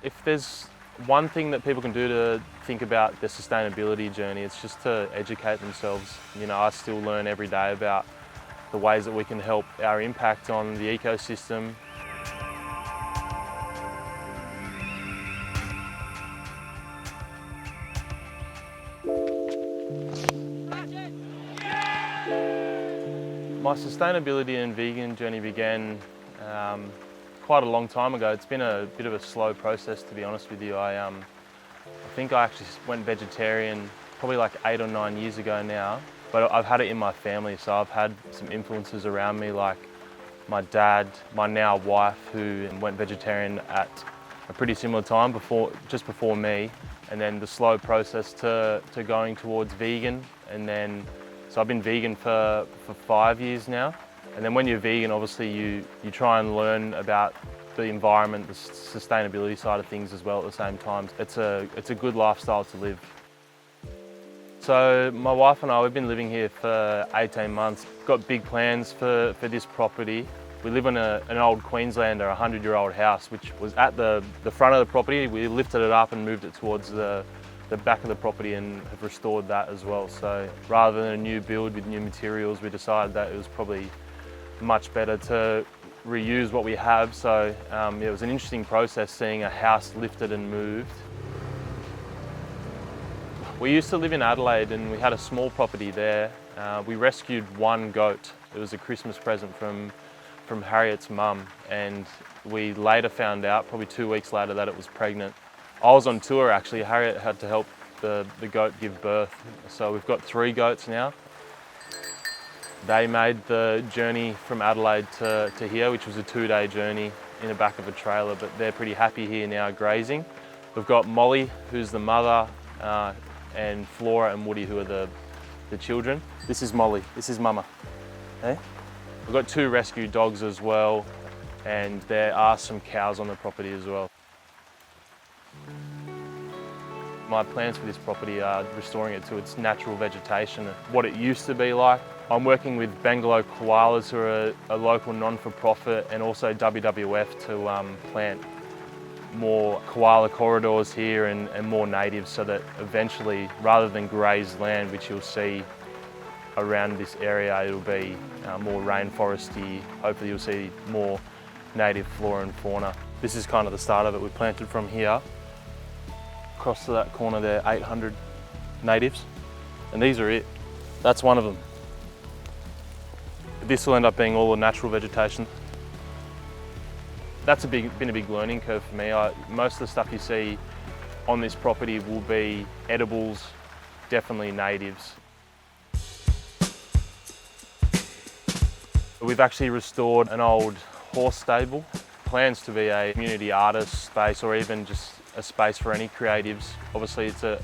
If there's one thing that people can do to think about their sustainability journey, it's just to educate themselves. I still learn every day about the ways that we can help our impact on the ecosystem. My sustainability and vegan journey began quite a long time ago. It's been a bit of a slow process, to be honest with you. I think I actually went vegetarian probably like 8 or 9 years ago now, but I've had it in my family, so I've had some influences around me like my dad, my now wife, who went vegetarian at a pretty similar time, just before me, and then the slow process to going towards vegan, and then so I've been vegan for 5 years now. And then when you're vegan, obviously you try and learn about the environment, the sustainability side of things as well at the same time. It's a good lifestyle to live. So my wife and I, we've been living here for 18 months. Got big plans for this property. We live in an old Queenslander, 100-year-old house, which was at the front of the property. We lifted it up and moved it towards the back of the property and have restored that as well. So rather than a new build with new materials, we decided that it was probably much better to reuse what we have. So it was an interesting process seeing a house lifted and moved. We used to live in Adelaide and we had a small property there. We rescued one goat. It was a Christmas present from Harriet's mum, and we later found out, probably 2 weeks later, that it was pregnant. I was on tour actually. Harriet had to help the goat give birth. So we've got 3 goats now. They made the journey from Adelaide to here, which was a 2-day journey in the back of a trailer, but they're pretty happy here now grazing. We've got Molly, who's the mother, and Flora and Woody, who are the children. This is Molly, this is Mama. Hey? We've got 2 rescue dogs as well, and there are some cows on the property as well. My plans for this property are restoring it to its natural vegetation, what it used to be like. I'm working with Bangalow Koalas, who are a local non-for-profit, and also WWF to plant more koala corridors here and more natives, so that eventually, rather than grazed land, which you'll see around this area, it'll be more rainforesty. Hopefully you'll see more native flora and fauna. This is kind of the start of it. We planted from here across to that corner there, 800 natives, and these are it. That's one of them. This will end up being all the natural vegetation. That's been a big learning curve for me. Most of the stuff you see on this property will be edibles, definitely natives. We've actually restored an old horse stable. Plans to be a community artist space, or even just a space for any creatives. Obviously it's a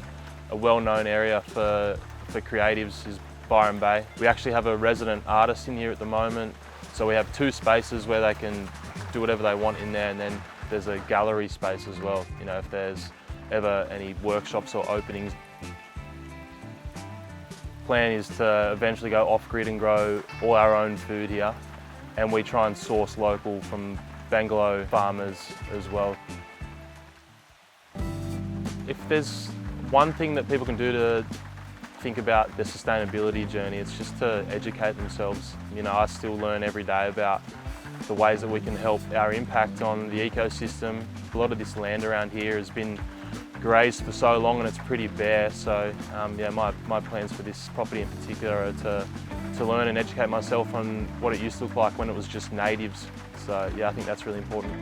well-known area for creatives is Byron Bay. We actually have a resident artist in here at the moment, so we have 2 spaces where they can do whatever they want in there, and then there's a gallery space as well, if there's ever any workshops or openings. Plan is to eventually go off-grid and grow all our own food here, and we try and source local from Bangalow farmers as well. If there's one thing that people can do to think about their sustainability journey, it's just to educate themselves. I still learn every day about the ways that we can help our impact on the ecosystem. A lot of this land around here has been grazed for so long and it's pretty bare, so my plans for this property in particular are to learn and educate myself on what it used to look like when it was just natives. So yeah, I think that's really important.